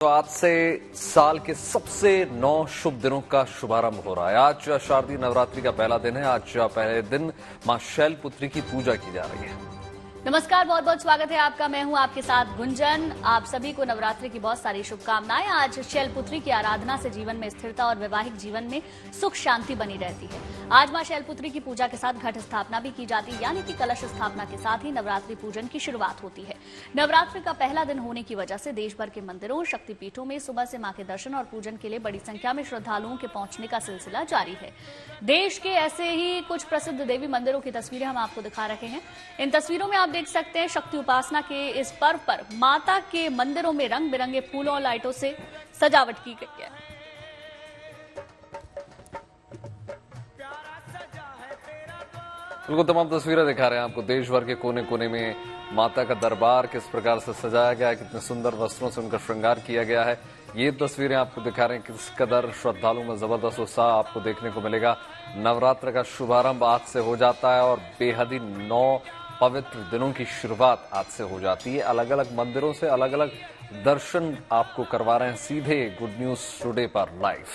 तो आज से साल के सबसे 9 शुभ दिनों का शुभारंभ हो रहा है। आज शारदीय नवरात्रि का पहला दिन है। आज पहले दिन मां शैलपुत्री की पूजा की जा रही है। नमस्कार, बहुत बहुत स्वागत है आपका। मैं हूं आपके साथ गुंजन। आप सभी को नवरात्रि की बहुत सारी शुभकामनाएं। आज शैलपुत्री की आराधना से जीवन में स्थिरता और वैवाहिक जीवन में सुख शांति बनी रहती है। आज मां शैलपुत्री की पूजा के साथ घट स्थापना भी की जाती है, यानी कि कलश स्थापना के साथ ही नवरात्रि पूजन की शुरुआत होती है। नवरात्रि का पहला दिन होने की वजह से देश भर के मंदिरों, शक्तिपीठों में सुबह से मां के दर्शन और पूजन के लिए बड़ी संख्या में श्रद्धालुओं के पहुंचने का सिलसिला जारी है। देश के ऐसे ही कुछ प्रसिद्ध देवी मंदिरों की तस्वीरें हम आपको दिखा रहे हैं। इन तस्वीरों में आप देख सकते हैं शक्ति उपासना के इस पर्व पर माता के मंदिरों में रंग बिरंगे फूलों और लाइटों से सजावट की गई है। बिल्कुल तमाम तस्वीरें दिखा रहे हैं आपको। देश भर के कोने कोने में माता का दरबार किस प्रकार से सजाया गया है, कितने सुंदर वस्त्रों से उनका श्रृंगार किया गया है, ये तस्वीरें आपको दिखा रहे हैं। किस कदर श्रद्धालुओं में जबरदस्त उत्साह आपको देखने को मिलेगा। नवरात्र का शुभारंभ आज से हो जाता है और बेहद ही 9 पवित्र दिनों की शुरुआत आज से हो जाती है। अलग अलग मंदिरों से अलग अलग दर्शन आपको करवा रहे हैं सीधे गुड न्यूज टुडे पर लाइव।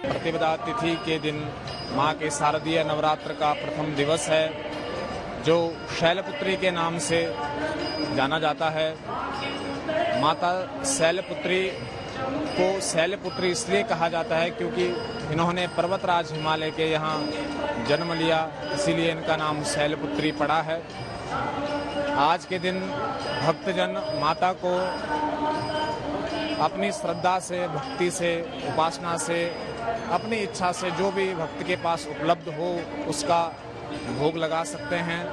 प्रतिपदा तिथि के दिन मां के शारदीय नवरात्र का प्रथम दिवस है, जो शैलपुत्री के नाम से जाना जाता है। माता शैलपुत्री को शैलपुत्री इसलिए कहा जाता है क्योंकि इन्होंने पर्वतराज हिमालय के यहाँ जन्म लिया, इसीलिए इनका नाम शैलपुत्री पड़ा है। आज के दिन भक्तजन माता को अपनी श्रद्धा से, भक्ति से, उपासना से, अपनी इच्छा से जो भी भक्त के पास उपलब्ध हो उसका भोग लगा सकते हैं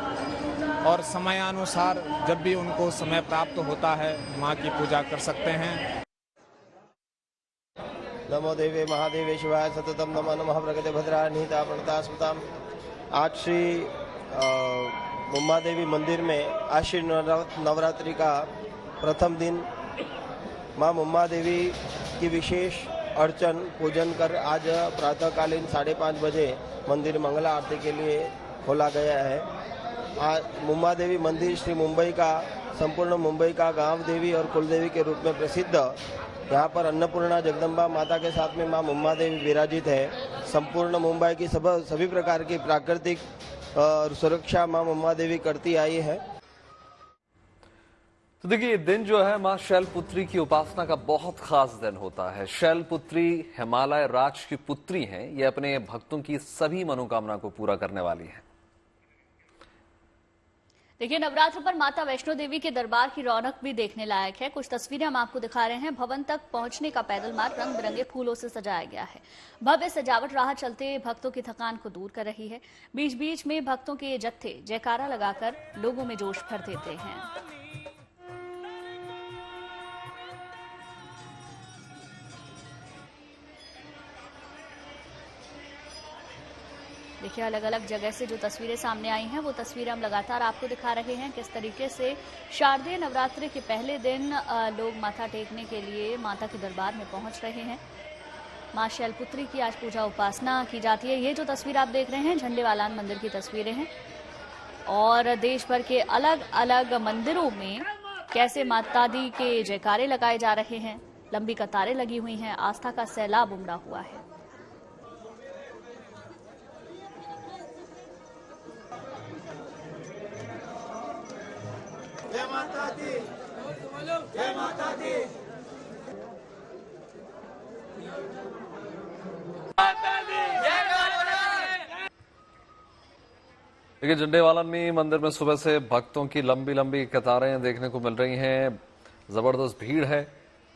और समयानुसार जब भी उनको समय प्राप्त होता है मां की पूजा कर सकते हैं। नमो देवे महादेवे शिवाय सततम नमः नमः प्रगति भद्रा निहिता प्रणता स्मृताम। आज श्री मुम्मा देवी मंदिर में आज श्री नवरात्रि का प्रथम दिन मां मुम्मा देवी की विशेष अर्चन पूजन कर आज प्रातःकालीन 5:30 बजे मंदिर मंगला आरती के लिए खोला गया है। आज मुम्मा देवी मंदिर श्री मुंबई का, संपूर्ण मुंबई का गांव देवी और कुलदेवी के रूप में प्रसिद्ध। यहाँ पर अन्नपूर्णा जगदम्बा माता के साथ में मां मुम्मा देवी विराजित है। संपूर्ण मुंबई की सभी प्रकार की प्राकृतिक सुरक्षा मां मुम्मा देवी करती आई है। तो देखिए, ये दिन जो है मां शैलपुत्री की उपासना का बहुत खास दिन होता है। शैलपुत्री हिमालय राज की पुत्री हैं। ये अपने भक्तों की सभी मनोकामना को पूरा करने वाली है। देखिए, नवरात्र पर माता वैष्णो देवी के दरबार की रौनक भी देखने लायक है। कुछ तस्वीरें हम आपको दिखा रहे हैं। भवन तक पहुंचने का पैदल मार्ग रंग बिरंगे फूलों से सजाया गया है। भव्य सजावट राह चलते भक्तों की थकान को दूर कर रही है। बीच बीच में भक्तों के जत्थे जयकारा लगाकर लोगों में जोश भर देते हैं। देखिए, अलग अलग जगह से जो तस्वीरें सामने आई हैं वो तस्वीरें हम लगातार आपको दिखा रहे हैं। किस तरीके से शारदीय नवरात्रि के पहले दिन लोग माथा टेकने के लिए माता के दरबार में पहुंच रहे हैं। मां शैलपुत्री की आज पूजा उपासना की जाती है। ये जो तस्वीर आप देख रहे हैं झंडेवालान मंदिर की तस्वीरें हैं और देश भर के अलग अलग मंदिरों में कैसे माता दी के जयकारे लगाए जा रहे हैं। लंबी कतारें लगी हुई हैं, आस्था का सैलाब उमड़ा हुआ है। जय माता दी, जय माता दी। देखिए, झंडेवालन में मंदिर में सुबह से भक्तों की लंबी लंबी कतारें देखने को मिल रही हैं। जबरदस्त भीड़ है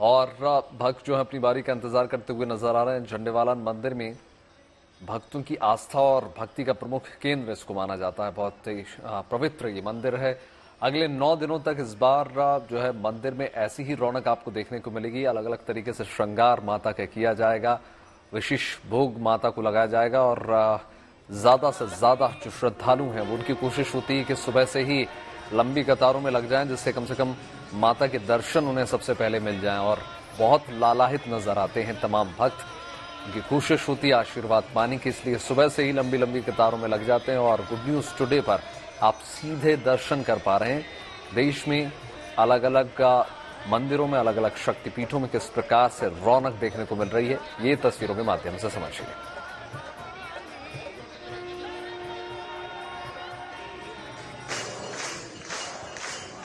और भक्त जो है अपनी बारी का इंतजार करते हुए नजर आ रहे हैं। झंडेवालन मंदिर में भक्तों की आस्था और भक्ति का प्रमुख केंद्र इसको माना जाता है। बहुत ही पवित्र ये मंदिर है। अगले 9 दिनों तक इस बार जो है मंदिर में ऐसी ही रौनक आपको देखने को मिलेगी। अलग अलग तरीके से श्रृंगार माता का किया जाएगा, विशेष भोग माता को लगाया जाएगा और ज्यादा से ज्यादा जो श्रद्धालु हैं वो उनकी कोशिश होती है कि सुबह से ही लंबी कतारों में लग जाएं, जिससे कम से कम माता के दर्शन उन्हें सबसे पहले मिल जाएं। और बहुत लालाहित नजर आते हैं तमाम भक्त। उनकी कोशिश होती है आशीर्वाद पाने की, इसलिए सुबह से ही लंबी लंबी कतारों में लग जाते हैं और गुड न्यूज टुडे पर आप सीधे दर्शन कर पा रहे हैं। देश में अलग अलग मंदिरों में, अलग अलग शक्तिपीठों में किस प्रकार से रौनक देखने को मिल रही है, ये तस्वीरों के माध्यम से समझिए।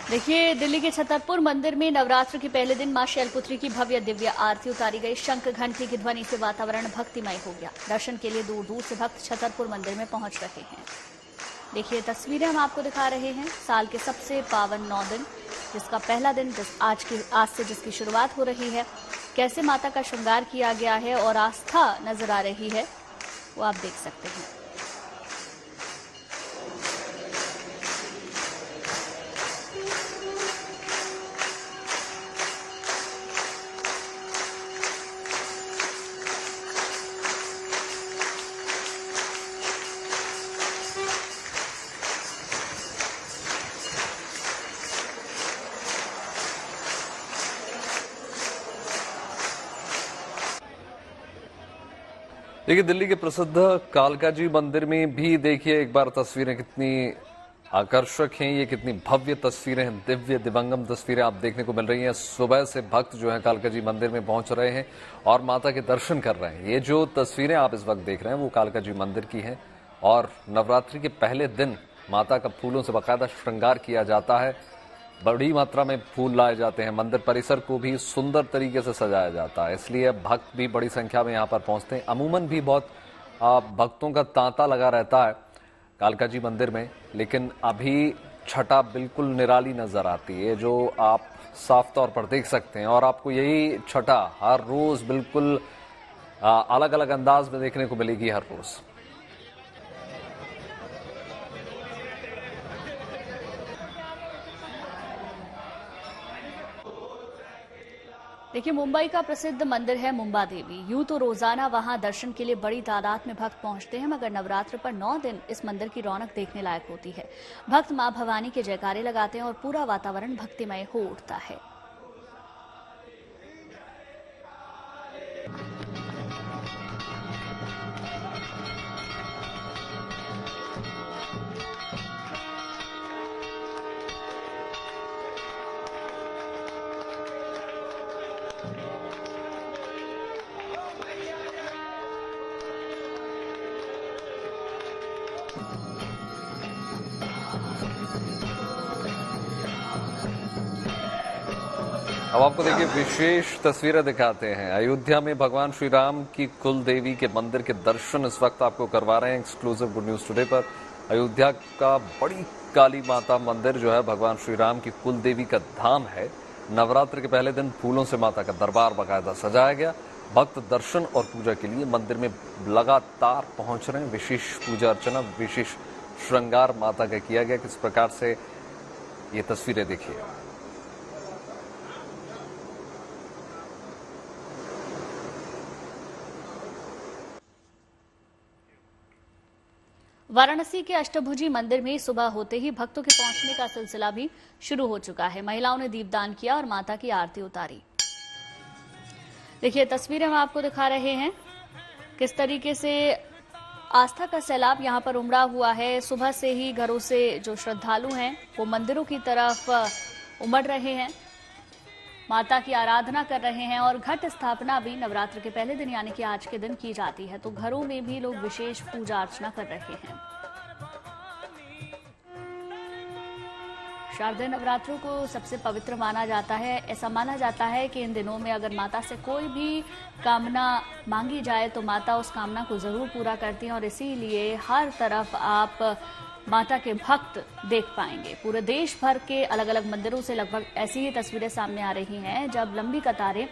देखिए, दिल्ली के छतरपुर मंदिर में नवरात्र के पहले दिन मां शैलपुत्री की भव्य दिव्य आरती उतारी गई। शंख घंटी की ध्वनि से वातावरण भक्तिमय हो गया। दर्शन के लिए दूर दूर से भक्त छतरपुर मंदिर में पहुंच रहे हैं। देखिए, तस्वीरें हम आपको दिखा रहे हैं साल के सबसे पावन 9 दिन, जिसका पहला दिन आज से जिसकी शुरुआत हो रही है, कैसे माता का श्रृंगार किया गया है और आस्था नजर आ रही है, वो आप देख सकते हैं। देखिए, दिल्ली के प्रसिद्ध कालका जी मंदिर में भी देखिए एक बार तस्वीरें कितनी आकर्षक हैं, ये कितनी भव्य तस्वीरें हैं, दिव्य दिवंगम तस्वीरें आप देखने को मिल रही हैं। सुबह से भक्त जो हैं कालका जी मंदिर में पहुंच रहे हैं और माता के दर्शन कर रहे हैं। ये जो तस्वीरें आप इस वक्त देख रहे हैं वो कालका जी मंदिर की हैं और नवरात्रि के पहले दिन माता का फूलों से बाकायदा श्रृंगार किया जाता है। बड़ी मात्रा में फूल लाए जाते हैं, मंदिर परिसर को भी सुंदर तरीके से सजाया जाता है, इसलिए भक्त भी बड़ी संख्या में यहाँ पर पहुंचते हैं। अमूमन भी बहुत भक्तों का तांता लगा रहता है कालका जी मंदिर में, लेकिन अभी छटा बिल्कुल निराली नजर आती है, जो आप साफ तौर पर देख सकते हैं। और आपको यही छटा हर रोज बिल्कुल अलग अलग अंदाज में देखने को मिलेगी हर रोज। देखिए, मुंबई का प्रसिद्ध मंदिर है मुंबा देवी। यूं तो रोजाना वहां दर्शन के लिए बड़ी तादाद में भक्त पहुंचते हैं, मगर नवरात्र पर 9 दिन इस मंदिर की रौनक देखने लायक होती है। भक्त मां भवानी के जयकारे लगाते हैं और पूरा वातावरण भक्तिमय हो उठता है। अब आपको देखिए विशेष तस्वीरें दिखाते हैं। अयोध्या में भगवान श्री राम की कुल देवी के मंदिर के दर्शन इस वक्त आपको करवा रहे हैं एक्सक्लूसिव गुड न्यूज टुडे पर। अयोध्या का बड़ी काली माता मंदिर जो है भगवान श्री राम की कुल देवी का धाम है। नवरात्र के पहले दिन फूलों से माता का दरबार बाकायदा सजाया गया। भक्त दर्शन और पूजा के लिए मंदिर में लगातार पहुंच रहे हैं। विशेष पूजा अर्चना, विशेष श्रृंगार माता का किया गया। किस प्रकार से ये तस्वीरें देखिए। वाराणसी के अष्टभुजी मंदिर में सुबह होते ही भक्तों के पहुंचने का सिलसिला भी शुरू हो चुका है। महिलाओं ने दीपदान किया और माता की आरती उतारी। देखिए, तस्वीरें हम आपको दिखा रहे हैं किस तरीके से आस्था का सैलाब यहां पर उमड़ा हुआ है। सुबह से ही घरों से जो श्रद्धालु हैं वो मंदिरों की तरफ उमड़ रहे हैं, माता की आराधना कर रहे हैं और घट स्थापना भी नवरात्र के पहले दिन यानी कि आज के दिन की जाती है, तो घरों में भी लोग विशेष पूजा अर्चना कर रहे हैं। शारदीय नवरात्रों को सबसे पवित्र माना जाता है। ऐसा माना जाता है कि इन दिनों में अगर माता से कोई भी कामना मांगी जाए तो माता उस कामना को जरूर पूरा करती हैं और इसीलिए हर तरफ आप माता के भक्त देख पाएंगे। पूरे देश भर के अलग अलग मंदिरों से लगभग ऐसी ही तस्वीरें सामने आ रही हैं जब लंबी कतारें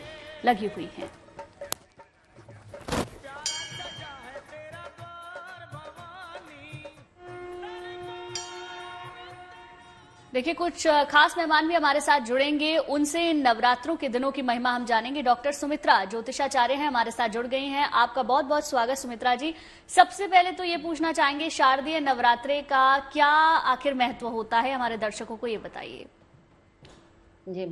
लगी हुई हैं। देखिए, कुछ खास मेहमान भी हमारे साथ जुड़ेंगे, उनसे नवरात्रों के दिनों की महिमा हम जानेंगे। डॉक्टर सुमित्रा ज्योतिषाचार्य हैं, हमारे साथ जुड़ गई हैं। आपका बहुत बहुत स्वागत सुमित्रा जी। सबसे पहले तो ये पूछना चाहेंगे, शारदीय नवरात्रे का क्या आखिर महत्व होता है, हमारे दर्शकों को ये बताइए। जी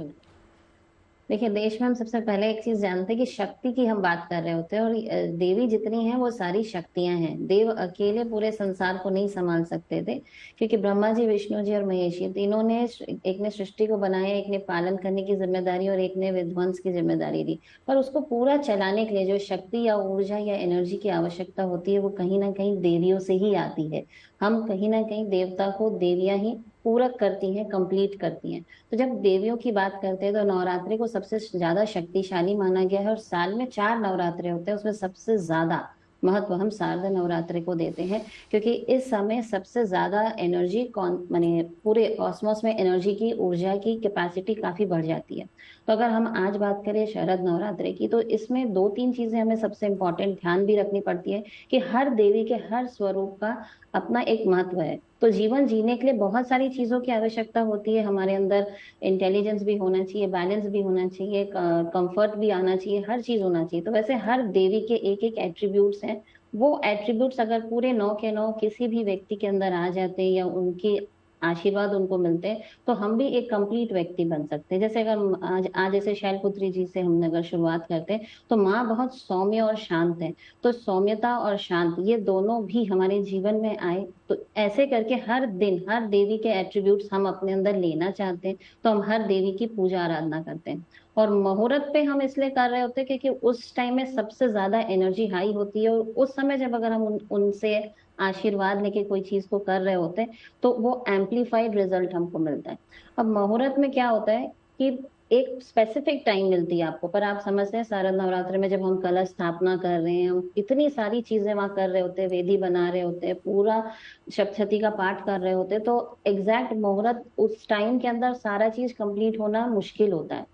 देखिए, देश में हम सबसे पहले एक चीज जानते हैं कि शक्ति की हम बात कर रहे होते हैं, और देवी जितनी हैं वो सारी शक्तियां हैं। देव अकेले पूरे संसार को नहीं संभाल सकते थे, क्योंकि ब्रह्मा जी, विष्णु जी और महेश जी तीनों ने, एक ने सृष्टि को बनाया, एक ने पालन करने की जिम्मेदारी और एक ने विध्वंस की जिम्मेदारी दी। पर उसको पूरा चलाने के लिए जो शक्ति या ऊर्जा या एनर्जी की आवश्यकता होती है, वो कहीं ना कहीं देवियों से ही आती है। हम कहीं ना कहीं देवता को देवियां ही पूरक करती हैं, कंप्लीट करती हैं। तो जब देवियों की बात करते हैं तो नवरात्रि को सबसे ज्यादा शक्तिशाली माना गया है, और साल में 4 नवरात्रे होते हैं, उसमें सबसे ज्यादा महत्व हम शारदा नवरात्रि को देते हैं, क्योंकि इस समय सबसे ज्यादा एनर्जी कौन माने पूरे कॉस्मोस में एनर्जी की, ऊर्जा की कैपेसिटी काफी बढ़ जाती है। तो अगर हम आज बात करें शरद नवरात्रि की, तो इसमें 2-3 चीजें हमें सबसे इंपॉर्टेंट ध्यान भी रखनी पड़ती है कि हर देवी के हर स्वरूप का अपना एक महत्व है। तो जीवन जीने के लिए बहुत सारी चीजों की आवश्यकता होती है। हमारे अंदर इंटेलिजेंस भी होना चाहिए, बैलेंस भी होना चाहिए, कंफर्ट भी आना चाहिए, हर चीज होना चाहिए। तो वैसे हर देवी के एक एक एट्रीब्यूट्स हैं। वो एट्रीब्यूट्स अगर पूरे 9 के 9 किसी भी व्यक्ति के अंदर आ जाते हैं, या उनकी आशीर्वाद उनको मिलते हैं, तो हम भी एक कंप्लीट व्यक्ति बन सकते हैं। जैसे अगर आज आज जैसे शैलपुत्री जी से हमने अगर शुरुआत करते हैं, तो माँ बहुत सौम्य और शांत है। तो सौम्यता और शांत ये दोनों भी हमारे जीवन में आए, तो ऐसे करके हर दिन हर देवी के एट्रीब्यूट्स हम अपने अंदर लेना चाहते हैं, तो हम हर देवी की पूजा आराधना करते हैं। और मुहूर्त पे हम इसलिए कर रहे होते हैं क्योंकि उस टाइम में सबसे ज्यादा एनर्जी हाई होती है, और उस समय जब अगर हम उनसे आशीर्वाद लेके कोई चीज को कर रहे होते हैं, तो वो एम्पलीफाइड रिजल्ट हमको मिलता है। अब मुहूर्त में क्या होता है कि एक स्पेसिफिक टाइम मिलती है आपको, पर आप समझते हैं शारद नवरात्रि में जब हम कलश स्थापना कर रहे हैं, हम इतनी सारी चीजें वहां कर रहे होते हैं, वेदी बना रहे होते हैं, पूरा सप्तशती का पाठ कर रहे होते हैं, तो एग्जैक्ट मुहूर्त उस टाइम के अंदर सारा चीज कंप्लीट होना मुश्किल होता है।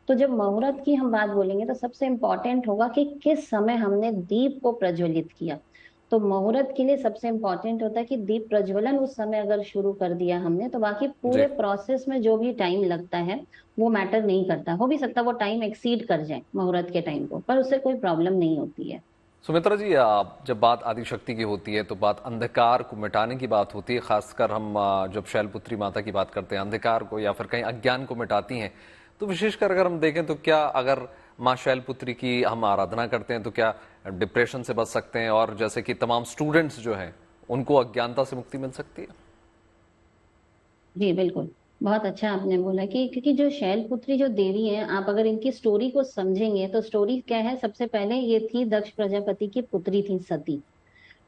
तो जब मुहूर्त की हम बात बोलेंगे, तो सबसे इंपॉर्टेंट होगा कि किस समय हमने दीप को प्रज्वलित किया। तो मुहूर्त के लिए सबसे इंपॉर्टेंट होता है कि दीप प्रज्वलन उस समय अगर शुरू कर दिया हमने, तो बाकी जी। पूरे प्रोसेस में जो भी टाइम लगता है वो मैटर नहीं करता। हो भी सकता है वो टाइम एक्सीड कर जाए मुहूर्त के टाइम को, पर उससे कोई प्रॉब्लम नहीं होती है। सुमित्रा जी, जब बात आदिशक्ति की होती है तो बात अंधकार को मिटाने की बात होती है। खासकर हम जब शैलपुत्री माता की बात करते हैं, अंधकार को या फिर कहीं अज्ञान को मिटाती हैं, तो विशेषकर अगर हम देखें तो क्या अगर माँ शैलपुत्री की हम आराधना करते हैं तो क्या डिप्रेशन से बच सकते हैं, और जैसे कि तमाम स्टूडेंट्स जो हैं उनको अज्ञानता से मुक्ति मिल सकती है? जी बिल्कुल, बहुत अच्छा आपने बोला कि क्योंकि जो शैलपुत्री जो देवी है, आप अगर इनकी स्टोरी को समझेंगे तो स्टोरी क्या है, सबसे पहले ये थी दक्ष प्रजापति की पुत्री थी सती।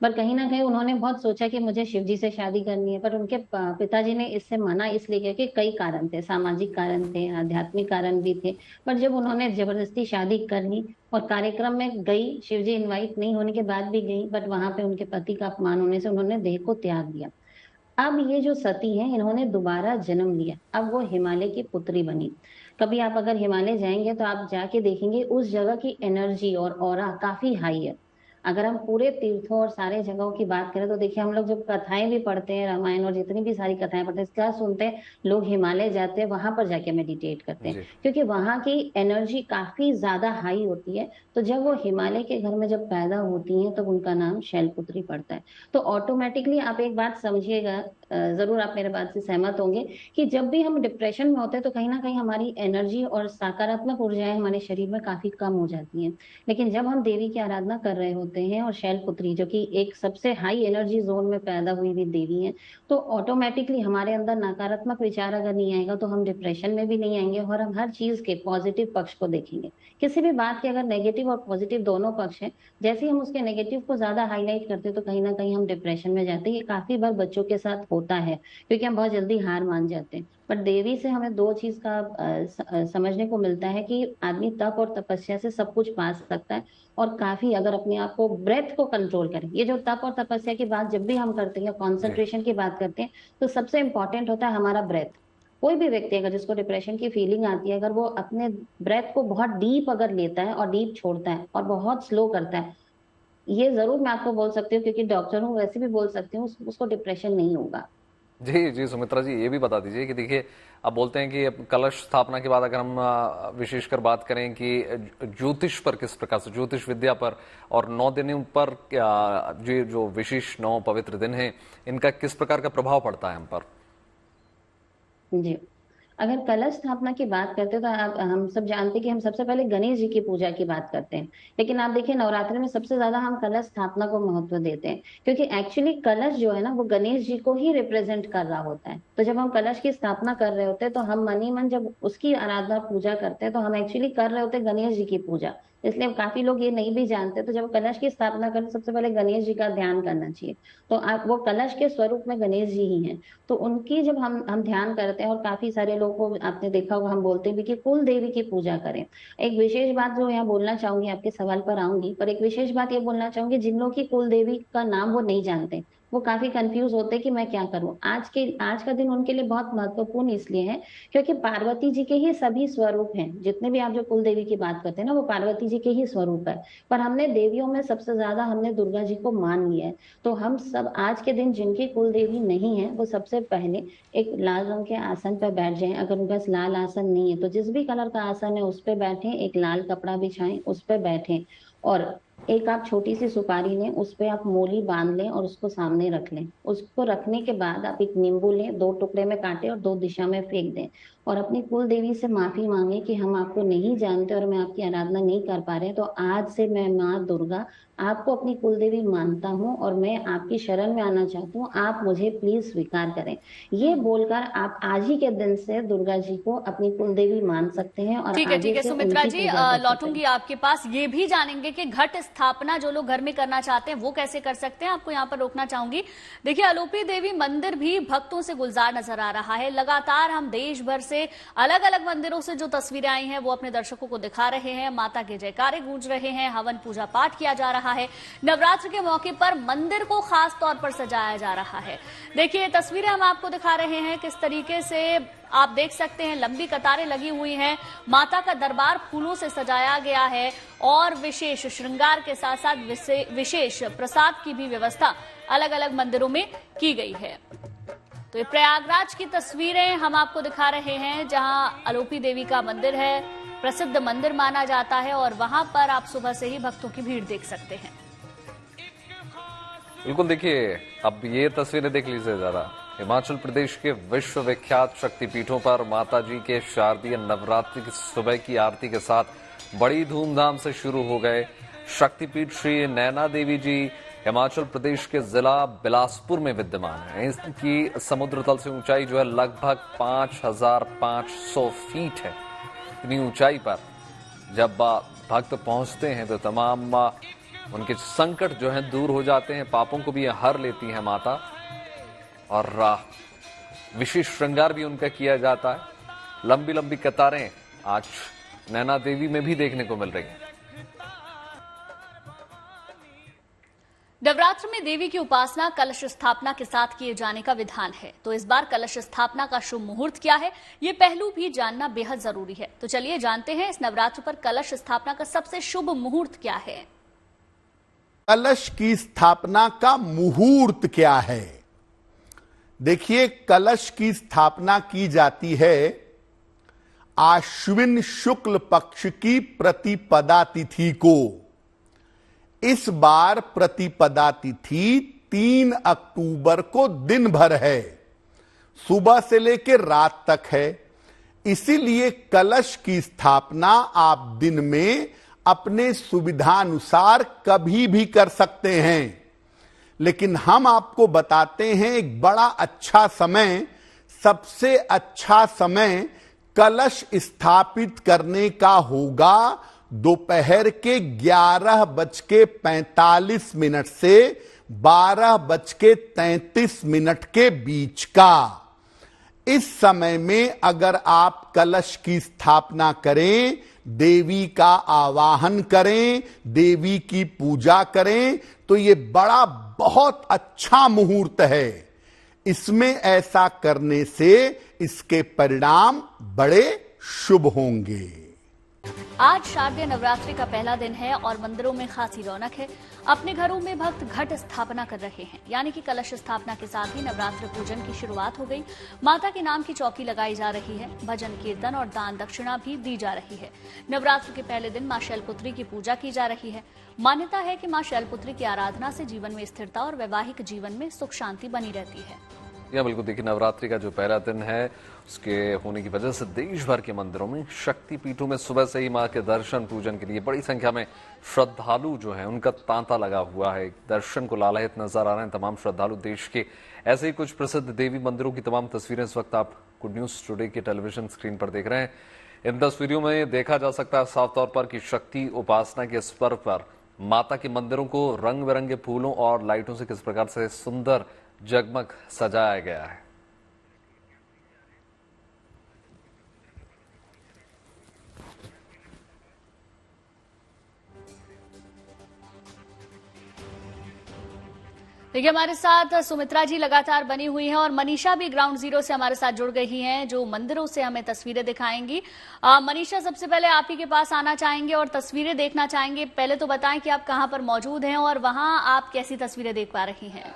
पर कहीं ना कहीं उन्होंने बहुत सोचा कि मुझे शिव जी से शादी करनी है, पर उनके पिताजी ने इससे मना इसलिए किया कि कई कारण थे, सामाजिक कारण थे, आध्यात्मिक कारण भी थे। पर जब उन्होंने जबरदस्ती शादी कर ली और कार्यक्रम में गई, शिव जी इन्वाइट नहीं होने के बाद भी गई, बट वहां पे उनके पति का अपमान होने से उन्होंने देह को त्याग दिया। अब ये जो सती है, इन्होंने दोबारा जन्म लिया, अब वो हिमालय की पुत्री बनी। कभी आप अगर हिमालय जाएंगे तो आप जाके देखेंगे उस जगह की एनर्जी और ऑरा काफी हाई है। अगर हम पूरे तीर्थों और सारे जगहों की बात करें तो देखिए, हम लोग जब कथाएं भी पढ़ते हैं, रामायण और जितनी भी सारी कथाएं पढ़ते हैं, क्या सुनते हैं, लोग हिमालय जाते हैं, वहां पर जाके मेडिटेट करते हैं, जी। क्योंकि वहां की एनर्जी काफी ज्यादा हाई होती है। तो जब वो हिमालय के घर में जब पैदा होती हैं, तो उनका नाम शैलपुत्री पड़ता है। तो ऑटोमेटिकली आप एक बात समझिएगा, जरूर आप मेरे बात से सहमत होंगे, कि जब भी हम डिप्रेशन में होते हैं तो कहीं ना कहीं हमारी एनर्जी और सकारात्मक ऊर्जाएं हमारे शरीर में काफी कम हो जाती हैं। लेकिन जब हम देवी की आराधना कर रहे होते हैं, और शैलपुत्री जो कि एक सबसे हाई एनर्जी जोन में पैदा हुई हुई देवी है, तो ऑटोमेटिकली हमारे अंदर नकारात्मक विचार अगर नहीं आएगा तो हम डिप्रेशन में भी नहीं आएंगे, और हम हर चीज के पॉजिटिव पक्ष को देखेंगे। किसी भी बात के अगर नेगेटिव और पॉजिटिव दोनों पक्ष हैं, जैसे ही हम उसके नेगेटिव को ज्यादा हाईलाइट करते हैं, तो कहीं ना कहीं हम डिप्रेशन में जाते हैं। ये काफी बार बच्चों के साथ होता है, क्योंकि हम बहुत जल्दी हार मान जाते हैं। पर देवी से हमें 2 चीज का समझने को मिलता है कि आदमी तप और तपस्या से सब कुछ पा सकता है, और काफी अगर अपने आप को, ब्रेथ को कंट्रोल करें। ये जो तप और तपस्या की बात जब भी हम करते हैं, जी। कॉन्सेंट्रेशन की बात करते हैं, तो सबसे इंपॉर्टेंट होता है हमारा ब्रेथ। कोई भी व्यक्ति अगर जिसको डिप्रेशन की फीलिंग आती है, अगर वो अपने ब्रेथ को बहुत डीप अगर लेता है और डीप छोड़ता है और बहुत स्लो करता है, ये जरूर मैं आपको बोल सकती हूँ, क्योंकि डॉक्टर हूँ, वैसे भी बोल सकती हूँ, उसको डिप्रेशन नहीं होगा। जी जी, सुमित्रा जी, ये भी बता दीजिए कि देखिए, अब बोलते हैं कि अब कलश स्थापना के बाद अगर हम विशेषकर बात करें कि ज्योतिष पर, किस प्रकार से ज्योतिष विद्या पर और 9 दिनों पर जो विशेष 9 पवित्र दिन हैं, इनका किस प्रकार का प्रभाव पड़ता है हम पर? जी, अगर कलश स्थापना की बात करते हैं तो हम सब जानते हैं कि हम सबसे पहले गणेश जी की पूजा की बात करते हैं, लेकिन आप देखिए नवरात्रि में सबसे ज्यादा हम कलश स्थापना को महत्व देते हैं, क्योंकि एक्चुअली कलश जो है ना वो गणेश जी को ही रिप्रेजेंट कर रहा होता है। तो जब हम कलश की स्थापना कर रहे होते हैं तो हम मन ही मन जब उसकी आराधना पूजा करते हैं तो हम एक्चुअली कर रहे होते हैं गणेश जी की पूजा। इसलिए काफी लोग ये नहीं भी जानते, तो जब कलश की स्थापना करें सबसे पहले गणेश जी का ध्यान करना चाहिए। तो आप वो कलश के स्वरूप में गणेश जी ही हैं, तो उनकी जब हम ध्यान करते हैं, और काफी सारे लोगों को आपने देखा होगा हम बोलते भी कि कुल देवी की पूजा करें। एक विशेष बात जो यहाँ बोलना चाहूंगी, आपके सवाल पर आऊंगी, पर एक विशेष बात ये बोलना चाहूंगी, जिन लोग की कुल देवी का नाम वो नहीं जानते वो काफी कंफ्यूज होते हैं कि मैं क्या करूं। आज का दिन उनके लिए बहुत महत्वपूर्ण इसलिए है क्योंकि पार्वती जी के ही सभी स्वरूप हैं। जितने भी आप जो कुल देवी की बात करते हैं ना वो पार्वती जी के ही स्वरूप है, पर हमने देवियों में सबसे ज्यादा हमने दुर्गा जी को मान लिया है। तो हम सब आज के दिन जिनकी कुल देवी नहीं है वो सबसे पहले एक लाल रंग के आसन पर बैठ जाएं। अगर उनके पास लाल आसन नहीं है तो जिस भी कलर का आसन है उस पर बैठे, एक लाल कपड़ा बिछाएं उस पर बैठे, और एक आप छोटी सी सुपारी लें, उस पे आप मोली बांध लें और उसको सामने रख लें। उसको रखने के बाद आप एक नींबू लें, 2 टुकड़े में काटें और 2 दिशा में फेंक दें, और अपनी कुल देवी से माफी मांगे कि हम आपको नहीं जानते और मैं आपकी आराधना नहीं कर पा रहे, तो आज से मैं माँ दुर्गा आपको अपनी कुल देवी मानता हूँ और मैं आपकी शरण में आना चाहती हूँ, आप मुझे प्लीज स्वीकार करें। ये बोलकर आप आज ही के दिन से दुर्गा जी को अपनी कुल देवी मान सकते हैं। और ठीक है सुमित्रा जी, लौटूंगी आपके पास। ये भी जानेंगे कि घट स्थापना जो लोग घर में करना चाहते हैं वो कैसे कर सकते हैं। आपको यहाँ पर रोकना चाहूंगी। देखिए आलोपी देवी मंदिर भी भक्तों से गुलजार नजर आ रहा है। लगातार हम देश भर से अलग अलग मंदिरों से जो तस्वीरें आई हैं वो अपने दर्शकों को दिखा रहे हैं। माता के जयकारे गूंज रहे हैं, हवन पूजा पाठ किया जा रहा है। नवरात्र के मौके पर मंदिर को खास तौर पर सजाया जा रहा है। देखिए तस्वीरें हम आपको दिखा रहे हैं किस तरीके से आप देख सकते हैं, लंबी कतारें लगी हुई हैं। माता का दरबार फूलों से सजाया गया है और विशेष श्रृंगार के साथ साथ विशेष प्रसाद की भी व्यवस्था अलग अलग मंदिरों में की गई है। तो ये प्रयागराज की तस्वीरें हम आपको दिखा रहे हैं जहां आलोपी देवी का मंदिर है, प्रसिद्ध मंदिर माना जाता है, और वहां पर आप सुबह से ही भक्तों की भीड़ देख सकते हैं। बिल्कुल, देखिए अब ये तस्वीरें देख लीजिए जरा। हिमाचल प्रदेश के विश्वविख्यात शक्तिपीठों पर माता जी के शारदीय नवरात्रि की सुबह की आरती के साथ बड़ी धूमधाम से शुरू हो गए। शक्तिपीठ श्री नैना देवी जी हिमाचल प्रदेश के जिला बिलासपुर में विद्यमान है। इसकी समुद्र तल से ऊंचाई जो है लगभग 5500 फीट है। इतनी ऊंचाई पर जब भक्त पहुंचते हैं तो तमाम उनके संकट जो हैं दूर हो जाते हैं, पापों को भी हर लेती है माता, और विशेष श्रृंगार भी उनका किया जाता है। लंबी लंबी कतारें आज नैना देवी में भी देखने को मिल रही हैं। नवरात्र में देवी की उपासना कलश स्थापना के साथ किए जाने का विधान है। तो इस बार कलश स्थापना का शुभ मुहूर्त क्या है, ये पहलू भी जानना बेहद जरूरी है। तो चलिए जानते हैं इस नवरात्र पर कलश स्थापना का सबसे शुभ मुहूर्त क्या है। कलश की स्थापना का मुहूर्त क्या है? देखिए, कलश की स्थापना की जाती है आश्विन शुक्ल पक्ष की प्रतिपदा तिथि को। इस बार प्रतिपदा तिथि 3 अक्टूबर को दिन भर है, सुबह से लेकर रात तक है। इसीलिए कलश की स्थापना आप दिन में अपने सुविधानुसार कभी भी कर सकते हैं, लेकिन हम आपको बताते हैं एक बड़ा अच्छा समय, सबसे अच्छा समय कलश स्थापित करने का होगा दोपहर के 11:45 से 12:33 के बीच का। इस समय में अगर आप कलश की स्थापना करें, देवी का आवाहन करें, देवी की पूजा करें, तो ये बड़ा बहुत अच्छा मुहूर्त है। इसमें ऐसा करने से इसके परिणाम बड़े शुभ होंगे। आज शारदीय नवरात्रि का पहला दिन है और मंदिरों में खासी रौनक है। अपने घरों में भक्त घट स्थापना कर रहे हैं, यानी कि कलश स्थापना के साथ ही नवरात्र पूजन की शुरुआत हो गई। माता के नाम की चौकी लगाई जा रही है, भजन कीर्तन और दान दक्षिणा भी दी जा रही है। नवरात्र के पहले दिन मां शैलपुत्री की पूजा की जा रही है। मान्यता है कि मां शैलपुत्री की आराधना से जीवन में स्थिरता और वैवाहिक जीवन में सुख शांति बनी रहती है। या बिल्कुल देखिए, नवरात्रि का जो पहला दिन है उसके होने की वजह से देश भर के मंदिरों में, शक्तिपीठों में सुबह से ही मां के दर्शन पूजन के लिए बड़ी संख्या में श्रद्धालु जो है उनका तांता लगा हुआ है। दर्शन को लालायित नजर आ रहे हैं तमाम श्रद्धालु देश के। ऐसे ही कुछ प्रसिद्ध देवी मंदिरों की तमाम तस्वीरें इस वक्त आप गुड न्यूज टुडे के टेलीविजन स्क्रीन पर देख रहे हैं। इन तस्वीरों में देखा जा सकता है साफ तौर पर कि शक्ति उपासना के इस पर्व पर माता के मंदिरों को रंग बिरंगे फूलों और लाइटों से किस प्रकार से सुंदर जगमग सजाया गया है। देखिए, हमारे साथ सुमित्रा जी लगातार बनी हुई हैं और मनीषा भी ग्राउंड जीरो से हमारे साथ जुड़ गई हैं, जो मंदिरों से हमें तस्वीरें दिखाएंगी। मनीषा, सबसे पहले आप ही के पास आना चाहेंगे और तस्वीरें देखना चाहेंगे। पहले तो बताएं कि आप कहां पर मौजूद हैं और वहां आप कैसी तस्वीरें देख पा रही हैं।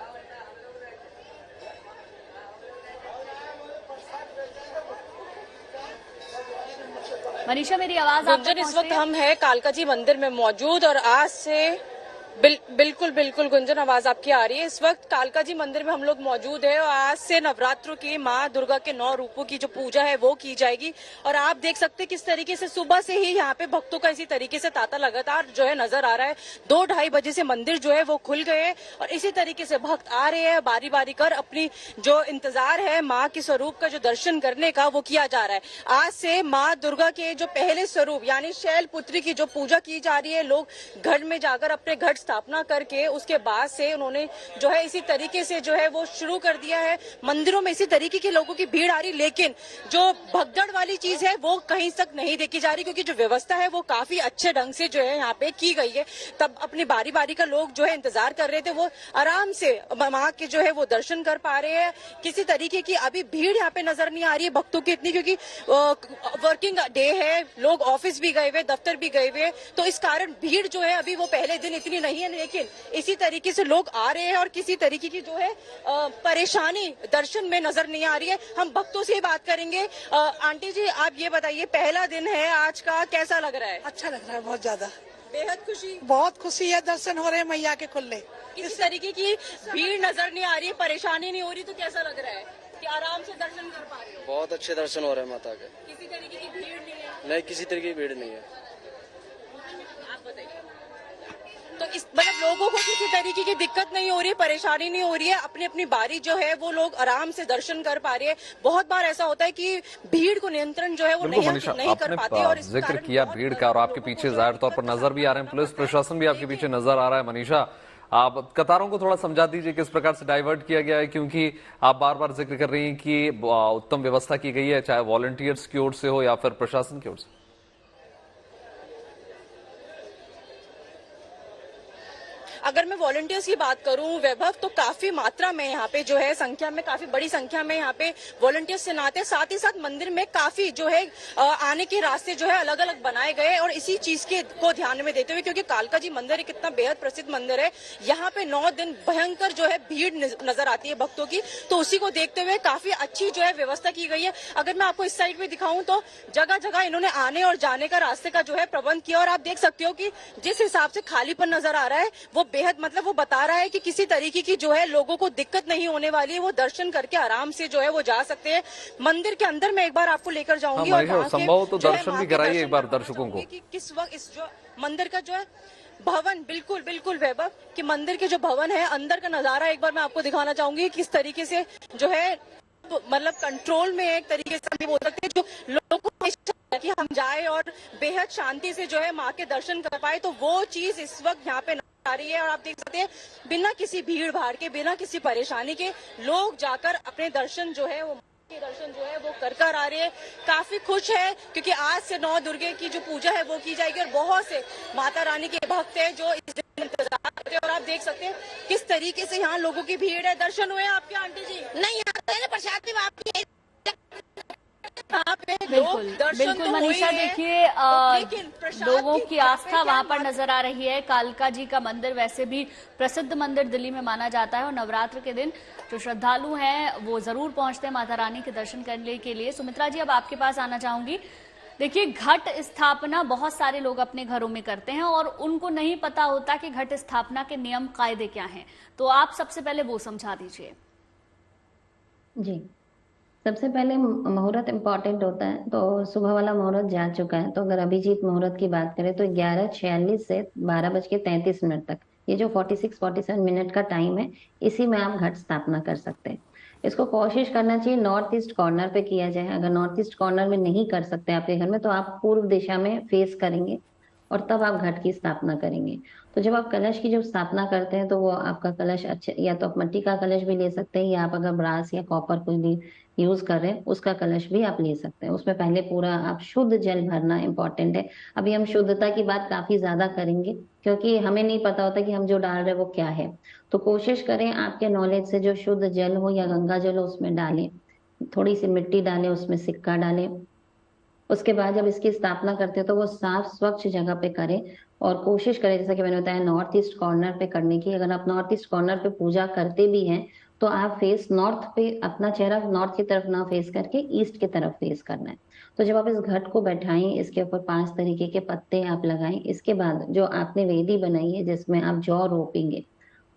मनीषा, मेरी आवाज आप तक इस वक्त हम है कालका जी मंदिर में मौजूद और आज से बिल्कुल गुंजन, आवाज आपकी आ रही है। इस वक्त कालका जी मंदिर में हम लोग मौजूद है और आज से नवरात्रों की माँ दुर्गा के 9 रूपों की जो पूजा है वो की जाएगी। और आप देख सकते हैं किस तरीके से सुबह से ही यहाँ पे भक्तों का इसी तरीके से तांता लगातार जो है नजर आ रहा है। 2-2:30 बजे से मंदिर जो है वो खुल गए हैं और इसी तरीके से भक्त आ रहे हैं, बारी बारी कर अपनी जो इंतजार है माँ के स्वरूप का जो दर्शन करने का वो किया जा रहा है। आज से माँ दुर्गा के जो पहले स्वरूप यानी शैलपुत्री की जो पूजा की जा रही है, लोग घर में जाकर अपने घट स्थापना करके उसके बाद से उन्होंने जो है इसी तरीके से जो है वो शुरू कर दिया है। मंदिरों में इसी तरीके के लोगों की भीड़ आ रही, लेकिन जो भगदड़ वाली चीज है वो कहीं तक नहीं देखी जा रही, क्योंकि जो व्यवस्था है वो काफी अच्छे ढंग से जो है यहाँ पे की गई है। तब अपनी बारी बारी का लोग जो है इंतजार कर रहे थे, वो आराम से माँ के जो है वो दर्शन कर पा रहे हैं। किसी तरीके की अभी भीड़ यहाँ पे नजर नहीं आ रही है भक्तों की इतनी, क्योंकि वर्किंग डे है, लोग ऑफिस भी गए हुए, दफ्तर भी गए हुए, तो इस कारण भीड़ जो है अभी वो पहले दिन इतनी नहीं है। लेकिन इसी तरीके से लोग आ रहे हैं और किसी तरीके की जो है परेशानी दर्शन में नजर नहीं आ रही है। हम भक्तों से ही बात करेंगे। आंटी जी, आप ये बताइए, पहला दिन है आज का, कैसा लग रहा है? अच्छा लग रहा है, बहुत ज्यादा, बेहद खुशी, बहुत खुशी है। दर्शन हो रहे हैं मैया के खुले। किसी तरीके की भीड़ नजर नहीं आ रही है, परेशानी नहीं हो रही, तो कैसा लग रहा है कि आराम से दर्शन कर पा रहे हो? बहुत अच्छे दर्शन हो रहे हैं माता के। किसी तरीके की भीड़ नहीं है? नहीं, किसी तरीके की भीड़ नहीं है। आप बताइए। तो इस मतलब लोगों को किसी तरीके की दिक्कत नहीं हो रही है, परेशानी नहीं हो रही है, अपनी अपनी बारी जो है वो लोग आराम से दर्शन कर पा रहे हैं। बहुत बार ऐसा होता है कि भीड़ को नियंत्रण जो है वो नहीं कर पाते। और जिक्र किया भीड़ का, और आपके पीछे जाहिर तौर पर नजर भी आ रहे हैं, पुलिस प्रशासन भी आपके पीछे नजर आ रहा है। मनीषा, आप कतारों को थोड़ा समझा दीजिए किस प्रकार से डाइवर्ट किया गया है, क्योंकि आप बार बार जिक्र कर रही हैं कि उत्तम व्यवस्था की गई है, चाहे वॉलंटियर्स की ओर से हो या फिर प्रशासन की ओर से। अगर मैं वॉलंटियर्स की बात करूं वैभव, तो काफी मात्रा में यहाँ पे जो है संख्या में, काफी बड़ी संख्या में यहाँ पे वॉलंटियर्स तैनात है। साथ ही साथ मंदिर में काफी जो है आने के रास्ते जो है अलग अलग बनाए गए और इसी चीज के को ध्यान में देते हुए, क्योंकि कालका जी मंदिर एक इतना बेहद प्रसिद्ध मंदिर है, यहाँ पे 9 दिन भयंकर जो है भीड़ नजर आती है भक्तों की, तो उसी को देखते हुए काफी अच्छी जो है व्यवस्था की गई है। अगर मैं आपको इस साइड में दिखाऊं तो जगह जगह इन्होंने आने और जाने का रास्ते का जो है प्रबंध किया, और आप देख सकते हो कि जिस हिसाब से खालीपन नजर आ रहा है वो बेहद, मतलब वो बता रहा है कि किसी तरीके की जो है लोगों को दिक्कत नहीं होने वाली है, वो दर्शन करके आराम से जो है वो जा सकते हैं। मंदिर के अंदर मैं एक बार आपको लेकर जाऊंगी और संभव तो दर्शन भी कराइए एक बार दर्शकों को कि किस वक्त इस जो मंदिर का जो है भवन, बिल्कुल वैभव कि मंदिर के जो भवन है अंदर का नजारा एक बार मैं आपको दिखाना चाहूंगी, किस तरीके से जो है तो मतलब कंट्रोल में एक तरीके से हम बोल सकते हैं, जो लोगों को कि हम जाए और बेहद शांति से जो है माँ के दर्शन कर पाए, तो वो चीज इस वक्त यहाँ पे आ रही है। और आप देख सकते हैं बिना किसी भीड़ भाड़ के, बिना किसी परेशानी के लोग जाकर अपने दर्शन जो है वो दर्शन जो है वो कर आ रहे हैं। काफी खुश है क्योंकि आज से 9 दुर्गे की जो पूजा है वो की जाएगी और बहुत से माता रानी के भक्त हैं जो इस दिन इंतजार करते हैं। और आप देख सकते हैं किस तरीके से यहाँ लोगों की भीड़ है। दर्शन हुए आपके आंटी जी? नहीं, प्रसाद भी बिल्कुल मनीषा, देखिए लोगों की आस्था वहां पर नजर आ रही है। कालका जी का मंदिर वैसे भी प्रसिद्ध मंदिर दिल्ली में माना जाता है और नवरात्र के दिन जो श्रद्धालु हैं वो जरूर पहुंचते हैं माता रानी के दर्शन करने के लिए। सुमित्रा जी, अब आपके पास आना चाहूंगी। देखिए, घट स्थापना बहुत सारे लोग अपने घरों में करते हैं और उनको नहीं पता होता कि घट स्थापना के नियम कायदे क्या हैं, तो आप सबसे पहले वो समझा दीजिए। जी, सबसे पहले मुहूर्त इम्पोर्टेंट होता है, तो सुबह वाला मुहूर्त जा चुका है। तो अगर अभिजीत मुहूर्त की बात करें तो 11:46 से 12:33 तक, ये जो 46-47 मिनट का टाइम है, इसी में आप घट स्थापना कर सकते हैं। इसको कोशिश करना चाहिए नॉर्थ ईस्ट कॉर्नर पे किया जाए। अगर नॉर्थ ईस्ट कॉर्नर में नहीं कर सकते आपके घर में, तो आप पूर्व दिशा में फेस करेंगे और तब आप घट की स्थापना करेंगे। तो जब आप कलश की जब स्थापना करते हैं, तो वो आपका कलश अच्छे, या तो आप मिट्टी का कलश भी ले सकते हैं, या आप अगर ब्रास या कॉपर कोई भी यूज कर रहे हैं उसका कलश भी आप ले सकते हैं। उसमें पहले पूरा आप शुद्ध जल भरना इंपॉर्टेंट है। अभी हम शुद्धता की बात काफी ज्यादा करेंगे, क्योंकि हमें नहीं पता होता कि हम जो डाल रहे हैं वो क्या है। तो कोशिश करें आपके नॉलेज से जो शुद्ध जल हो या गंगा जल हो उसमें डालें, थोड़ी सी मिट्टी डालें, उसमें सिक्का डालें। उसके बाद जब इसकी स्थापना करते हैं तो वो साफ स्वच्छ जगह पे करें, और कोशिश करें जैसा कि मैंने बताया नॉर्थ ईस्ट कॉर्नर पे करने की। अगर आप नॉर्थ ईस्ट कॉर्नर पे पूजा करते भी हैं, तो आप फेस नॉर्थ पे, अपना चेहरा नॉर्थ की तरफ ना फेस करके ईस्ट की तरफ फेस करना है। तो जब आप इस घट को बैठाएं, इसके ऊपर 5 तरीके के पत्ते आप लगाएं। इसके बाद जो आपने वेदी बनाई है जिसमें आप जौ रोपेंगे,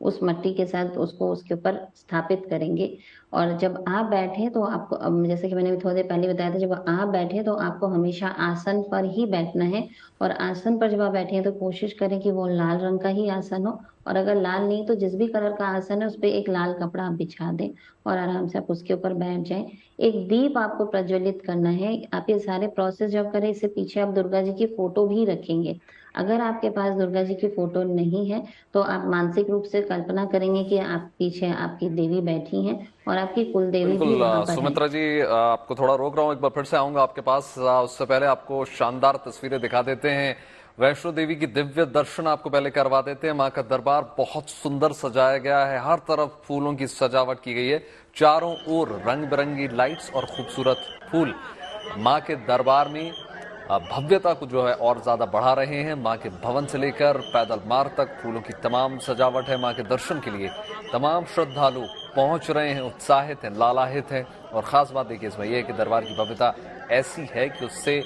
उस मिट्टी के साथ उसको उसके ऊपर स्थापित करेंगे। और जब आप बैठे तो आपको, जैसे कि मैंने थोड़ी देर पहले बताया था, जब आप बैठे तो आपको हमेशा आसन पर ही बैठना है। और आसन पर जब आप बैठे हैं तो कोशिश करें कि वो लाल रंग का ही आसन हो, और अगर लाल नहीं तो जिस भी कलर का आसन है उस पर एक लाल कपड़ा आप बिछा दें और आराम से आप उसके ऊपर बैठ जाएं। एक दीप आपको प्रज्वलित करना है। आप ये सारे प्रोसेस जब करें, इससे पीछे आप दुर्गा जी की फोटो भी रखेंगे। अगर आपके पास दुर्गा जी की फोटो नहीं है तो आप मानसिक रूप से कल्पना करेंगे कि आप पीछे आपकी देवी बैठी हैं और आपकी कुल देवी भी बिल्कुल वहां पर है। सुमित्रा जी, आपको थोड़ा रोक रहा हूं, एक बार फिर से आऊंगा आपके पास। उससे पहले आपको शानदार तस्वीरें दिखा देते हैं। वैष्णो देवी की दिव्य दर्शन आपको पहले करवा देते हैं। मां का दरबार बहुत सुंदर सजाया गया है, हर तरफ फूलों की सजावट की गई है, चारों ओर रंग बिरंगी लाइट्स और खूबसूरत फूल मां के दरबार में भव्यता को जो है और ज्यादा बढ़ा रहे हैं। मां के भवन से लेकर पैदल मार्ग तक फूलों की तमाम सजावट है। मां के दर्शन के लिए तमाम श्रद्धालु पहुंच रहे हैं, उत्साहित हैं, लालाहित हैं। और खास बात देखिए इसमें यह है कि दरबार की भव्यता ऐसी है कि उससे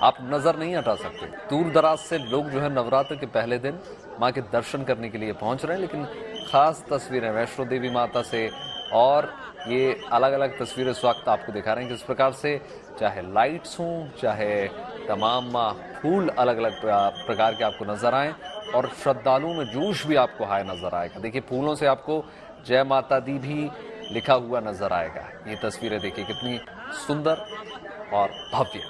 आप नजर नहीं हटा सकते। दूर दराज से लोग जो है नवरात्र के पहले दिन मां के दर्शन करने के लिए पहुंच रहे हैं। लेकिन खास तस्वीरें वैष्णो देवी माता से, और ये अलग अलग तस्वीरें इस वक्त आपको दिखा रहे हैं किस प्रकार से, चाहे लाइट्स हों, चाहे तमाम फूल अलग अलग प्रकार के आपको नजर आए, और श्रद्धालुओं में जोश भी आपको हाई नजर आएगा। देखिए फूलों से आपको जय माता दी भी लिखा हुआ नजर आएगा। ये तस्वीरें देखिए कितनी सुंदर और भव्य।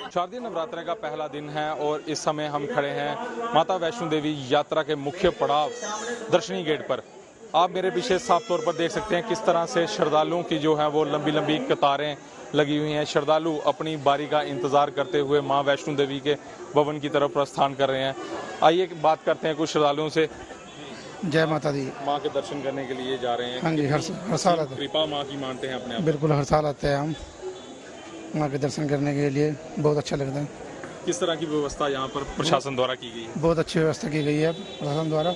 शारदीय नवरात्र का पहला दिन है और इस समय हम खड़े हैं माता वैष्णो देवी यात्रा के मुख्य पड़ाव दर्शनी गेट पर। आप मेरे पीछे साफ तौर पर देख सकते हैं किस तरह से श्रद्धालुओं की जो है वो लंबी लंबी कतारें लगी हुई हैं। श्रद्धालु अपनी बारी का इंतजार करते हुए मां वैष्णो देवी के भवन की तरफ प्रस्थान कर रहे हैं। आइए बात करते हैं कुछ श्रद्धालुओं से। जय माता दी। माँ के दर्शन करने के लिए जा रहे हैं। हाँ जी, हर साल आते हैं। कृपा माँ की मानते हैं अपने आप? बिल्कुल, हर साल आते हैं हम माँ के दर्शन करने के लिए, बहुत अच्छा लगता है। किस तरह की व्यवस्था यहाँ पर प्रशासन द्वारा की गई है? बहुत अच्छी व्यवस्था की गई है प्रशासन द्वारा।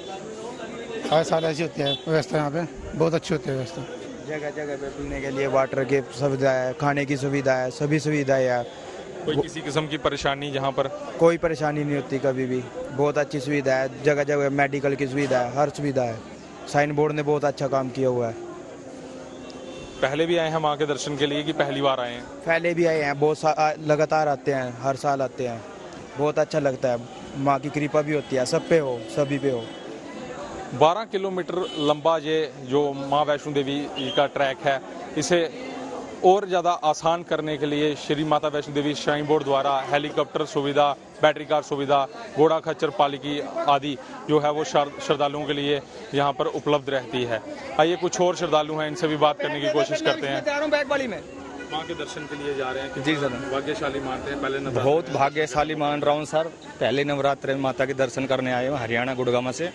हर साल ऐसी होती है व्यवस्था, यहाँ पे बहुत अच्छी होती है व्यवस्था। जगह जगह पे पीने के लिए वाटर की सुविधा है, खाने की सुविधा है, सभी सुविधाएं है। कोई किसी किस्म की परेशानी यहाँ पर? कोई परेशानी नहीं होती कभी भी। बहुत अच्छी सुविधा है, जगह जगह मेडिकल की सुविधा है, हर सुविधा है। साइन बोर्ड ने बहुत अच्छा काम किया हुआ है। पहले भी आए हैं माँ के दर्शन के लिए कि पहली बार आए हैं? पहले भी आए हैं, बहुत लगातार आते हैं, हर साल आते हैं। बहुत अच्छा लगता है, माँ की कृपा भी होती है, सब पे हो, सभी पे हो। 12 किलोमीटर लंबा ये जो माँ वैष्णो देवी का ट्रैक है, इसे और ज़्यादा आसान करने के लिए श्री माता वैष्णो देवी श्राइन बोर्ड द्वारा हेलीकॉप्टर सुविधा, बैटरी कार सुविधा, घोड़ा खच्चर पालकी आदि जो है वो श्रद्धालुओं के लिए यहाँ पर उपलब्ध रहती है। आइए कुछ और श्रद्धालु हैं, इनसे भी बात करने की कोशिश करते हैं। माँ के दर्शन के लिए जा रहे हैं, जी सर। भाग्यशाली मानते हैं? पहले बहुत भाग्यशाली मान रहा हूँ सर। पहले नवरात्र में माता के दर्शन करने आए हूँ हरियाणा गुड़गांव से,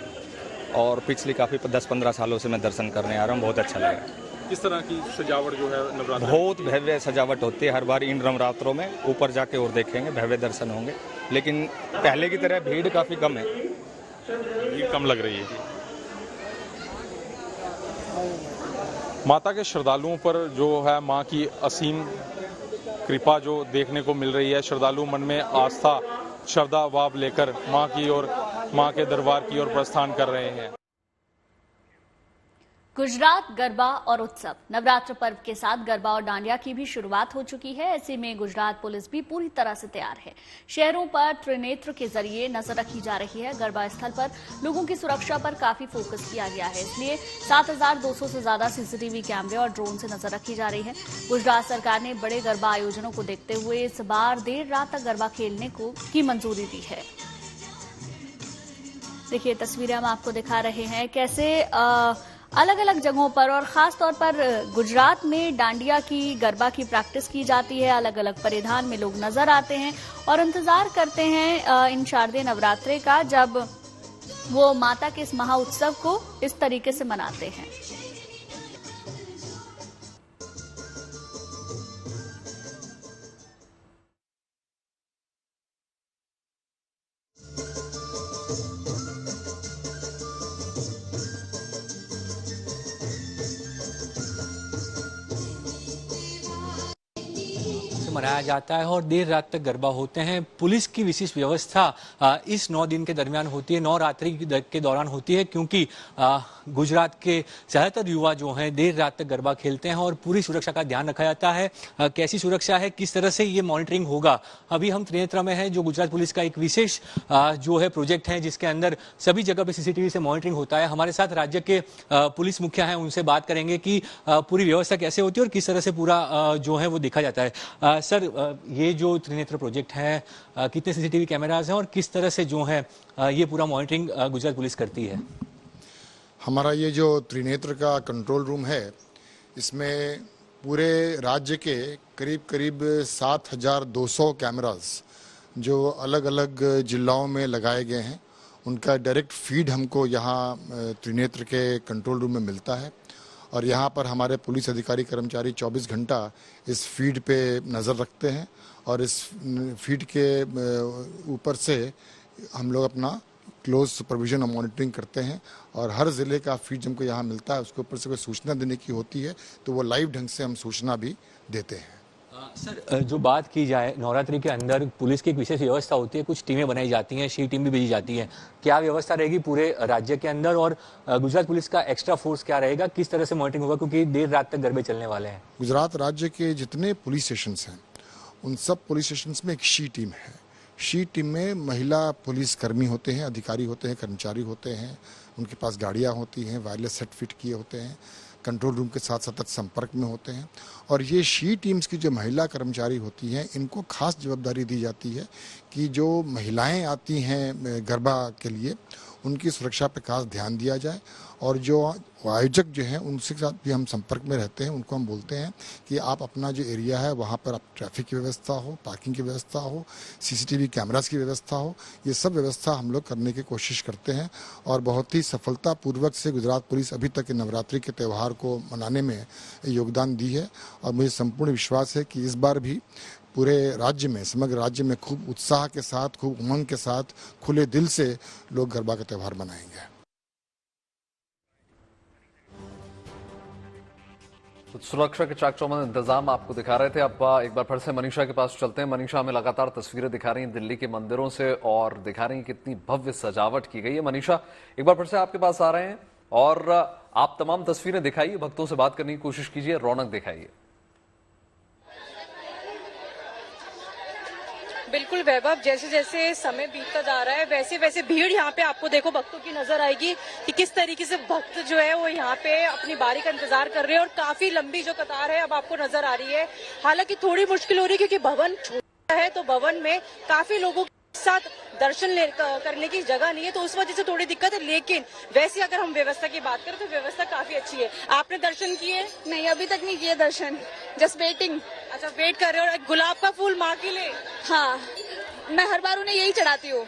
और पिछली काफ़ी 10-15 सालों से मैं दर्शन करने आ रहा हूँ। बहुत अच्छा लग रहा है। किस तरह की सजावट जो है नवरात्र? बहुत भव्य सजावट होती है हर बार इन नवरात्रों में। ऊपर जाके और देखेंगे, भव्य दर्शन होंगे, लेकिन पहले की तरह भीड़ काफ़ी कम है। भीड़ कम लग रही है जी। माता के श्रद्धालुओं पर जो है माँ की असीम कृपा जो देखने को मिल रही है। श्रद्धालु मन में आस्था, श्रद्धा भाव लेकर माँ की ओर, माँ के दरबार की ओर प्रस्थान कर रहे हैं। गुजरात गरबा और उत्सव। नवरात्र पर्व के साथ गरबा और डांडिया की भी शुरुआत हो चुकी है। ऐसे में गुजरात पुलिस भी पूरी तरह से तैयार है। शहरों पर त्रिनेत्र के जरिए नजर रखी जा रही है। गरबा स्थल पर लोगों की सुरक्षा पर काफी फोकस किया गया है, इसलिए 7200 से ज्यादा सीसीटीवी कैमरे और ड्रोन से नजर रखी जा रही है। गुजरात सरकार ने बड़े गरबा आयोजनों को देखते हुए इस बार देर रात तक गरबा खेलने की मंजूरी दी है। देखिए तस्वीरें हम आपको दिखा रहे हैं कैसे अलग अलग जगहों पर और खास तौर पर गुजरात में डांडिया की, गरबा की प्रैक्टिस की जाती है। अलग अलग परिधान में लोग नजर आते हैं और इंतजार करते हैं इन शारदीय नवरात्रे का, जब वो माता के इस महा उत्सव को इस तरीके से मनाते हैं। मनाया जाता है और देर रात तक गरबा होते हैं। पुलिस की विशेष व्यवस्था इस 9 दिन के दरमियान होती है, नवरात्रि के दौरान होती है, क्योंकि गुजरात के ज्यादातर युवा जो हैं देर रात तक गरबा खेलते हैं और पूरी सुरक्षा का ध्यान रखा जाता है। कैसी सुरक्षा है, किस तरह से ये मॉनिटरिंग होगा, अभी हम त्रिनेत्र में हैं, जो गुजरात पुलिस का एक विशेष जो है प्रोजेक्ट है, जिसके अंदर सभी जगह पे सीसीटीवी से मॉनिटरिंग होता है। हमारे साथ राज्य के पुलिस मुखिया हैं, उनसे बात करेंगे कि पूरी व्यवस्था कैसे होती है और किस तरह से पूरा जो है वो देखा जाता है। सर, ये जो त्रिनेत्र प्रोजेक्ट है, कितने सीसीटीवी कैमराज हैं और किस तरह से जो है ये पूरा मॉनिटरिंग गुजरात पुलिस करती है? हमारा ये जो त्रिनेत्र का कंट्रोल रूम है, इसमें पूरे राज्य के करीब 7200 कैमरास जो अलग अलग जिलों में लगाए गए हैं, उनका डायरेक्ट फीड हमको यहाँ त्रिनेत्र के कंट्रोल रूम में मिलता है। और यहाँ पर हमारे पुलिस अधिकारी कर्मचारी 24 घंटा इस फीड पे नज़र रखते हैं और इस फीड के ऊपर से हम लोग अपना क्लोज सुपरविजन और मॉनिटरिंग करते हैं। और हर ज़िले का फीड हमको यहाँ मिलता है, उसके ऊपर से कोई सूचना देने की होती है तो वो लाइव ढंग से हम सूचना भी देते हैं। सर, जो बात की जाए, नवरात्रि के अंदर पुलिस की एक विशेष व्यवस्था होती है, कुछ टीमें बनाई जाती हैं, शी टीम भी भेजी जाती है। क्या व्यवस्था रहेगी पूरे राज्य के अंदर और गुजरात पुलिस का एक्स्ट्रा फोर्स क्या रहेगा, किस तरह से मॉनिटरिंग होगा, क्योंकि देर रात तक गरबे चलने वाले हैं? गुजरात राज्य के जितने पुलिस स्टेशन हैं, उन सब पुलिस स्टेशन में एक शी टीम है। शी टीम में महिला पुलिस कर्मी होते हैं, अधिकारी होते हैं, कर्मचारी होते हैं, उनके पास गाड़ियाँ होती हैं, वायरलेस सेट फिट किए होते हैं, कंट्रोल रूम के साथ सतत संपर्क में होते हैं। और ये शी टीम्स की जो महिला कर्मचारी होती हैं, इनको खास जवाबदारी दी जाती है कि जो महिलाएं आती हैं गरबा के लिए, उनकी सुरक्षा पर खास ध्यान दिया जाए। और जो आयोजक जो हैं, उनके साथ भी हम संपर्क में रहते हैं। उनको हम बोलते हैं कि आप अपना जो एरिया है वहाँ पर आप ट्रैफिक की व्यवस्था हो, पार्किंग की व्यवस्था हो, सीसीटीवी कैमरास की व्यवस्था हो, ये सब व्यवस्था हम लोग करने की कोशिश करते हैं। और बहुत ही सफलतापूर्वक से गुजरात पुलिस अभी तक नवरात्रि के त्यौहार को मनाने में योगदान दी है। और मुझे संपूर्ण विश्वास है कि इस बार भी पूरे राज्य में, समग्र राज्य में खूब उत्साह के साथ, खूब उमंग के साथ, खुले दिल से लोग गरबा का त्यौहार मनाएंगे। सुरक्षा के चाक चौबंद इंतजाम आपको दिखा रहे थे। अब एक बार फिर से मनीषा के पास चलते हैं। मनीषा हमें लगातार तस्वीरें दिखा रही हैं दिल्ली के मंदिरों से और दिखा रही हैं कितनी भव्य सजावट की गई है। मनीषा, एक बार फिर से आपके पास आ रहे हैं और आप तमाम तस्वीरें दिखाइए, भक्तों से बात करने की कोशिश कीजिए, रौनक दिखाइए। बिल्कुल वैभव, जैसे जैसे समय बीतता जा रहा है वैसे वैसे भीड़ यहाँ पे आपको देखो भक्तों की नजर आएगी कि किस तरीके से भक्त जो है वो यहाँ पे अपनी बारी का इंतजार कर रहे हैं। और काफी लंबी जो कतार है अब आपको नजर आ रही है। हालांकि थोड़ी मुश्किल हो रही है क्योंकि भवन छोटा है, तो भवन में काफी लोगों के साथ दर्शन करने की जगह नहीं है, तो उस वजह से थोड़ी दिक्कत है। लेकिन वैसे अगर हम व्यवस्था की बात करें तो व्यवस्था काफी अच्छी है। आपने दर्शन किए? नहीं, अभी तक नहीं किए दर्शन, जस्ट वेटिंग। अच्छा, वेट कर रहे हो। गुलाब का फूल माँ के लिए? हाँ, मैं हर बार उन्हें यही चढ़ाती हूँ,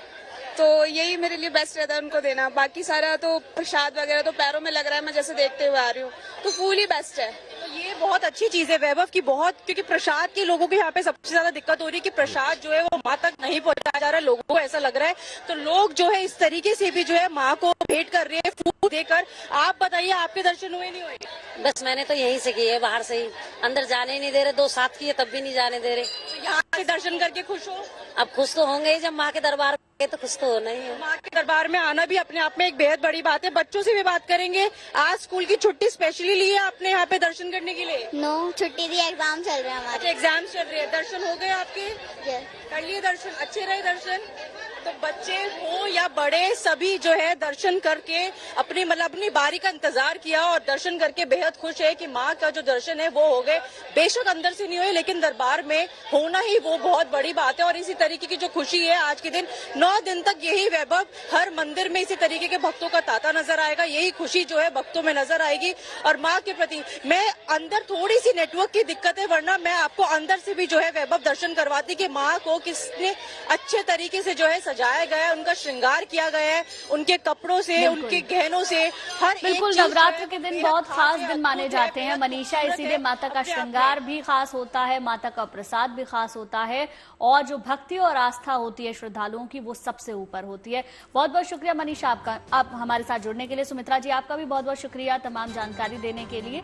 तो यही मेरे लिए बेस्ट रहता है उनको देना। बाकी सारा तो प्रसाद वगैरह तो पैरों में लग रहा है, मैं जैसे देखते हुए आ रही हूँ, तो फूल ही बेस्ट है। तो ये बहुत अच्छी चीज है वैभव की, बहुत, क्योंकि प्रसाद के लोगों को यहाँ पे सबसे ज्यादा दिक्कत हो रही है कि प्रसाद जो है वो माँ तक नहीं पहुंचाया जा रहा है, लोगों को ऐसा लग रहा है। तो लोग जो है इस तरीके से भी जो है माँ को भेंट कर रहे हैं फूल देकर। आप बताइए, आपके दर्शन हुए नहीं हुए? बस मैंने तो यहीं से किए, बाहर से ही, अंदर जाने ही नहीं दे रहे, 2 साथ किए तब भी नहीं जाने दे रहे। तो यहाँ से दर्शन करके खुश हो? अब खुश तो होंगे ही, जब माँ के दरबार में गए तो खुश तो होना ही है। माँ के दरबार में आना भी अपने आप में एक बेहद बड़ी बात है। बच्चों से भी बात करेंगे। आज स्कूल की छुट्टी स्पेशली ली है आपने यहाँ पे दर्शन करने के लिए? नो, छुट्टी थी, एग्जाम चल रहे हैं हमारे। एग्जाम चल रहे हैं। दर्शन हो गए आपके? कर लिए दर्शन? अच्छे रहे दर्शन? तो बच्चे हो या बड़े सभी जो है दर्शन करके अपनी बारी का इंतजार किया और दर्शन करके बेहद खुश है कि माँ का जो दर्शन है वो हो गए। बेशक अंदर से नहीं हुए, लेकिन दरबार में होना ही वो बहुत बड़ी बात है। और इसी तरीके की जो खुशी है आज के दिन, 9 दिन तक यही वैभव, हर मंदिर में इसी तरीके के भक्तों का तांता नजर आएगा। यही खुशी जो है भक्तों में नजर आएगी। और माँ के प्रति मैं अंदर थोड़ी सी नेटवर्क की दिक्कत है, वरना मैं आपको अंदर से भी जो है वैभव दर्शन करवाती कि माँ को किसने अच्छे तरीके से जो है सजाया गया है, उनका श्रृंगार किया गया है, उनके कपड़ों से, उनके गहनों से, हर बिल्कुल। नवरात्र के दिन बहुत खास दिन माने जाते हैं मनीषा, इसीलिए माता का श्रृंगार भी खास होता है, माता का प्रसाद भी खास होता है, और जो भक्ति और आस्था होती है श्रद्धालुओं की वो सबसे ऊपर होती है। बहुत बहुत शुक्रिया मनीषा आपका, आप हमारे साथ जुड़ने के लिए। सुमित्रा जी, आपका भी बहुत बहुत शुक्रिया तमाम जानकारी देने के लिए।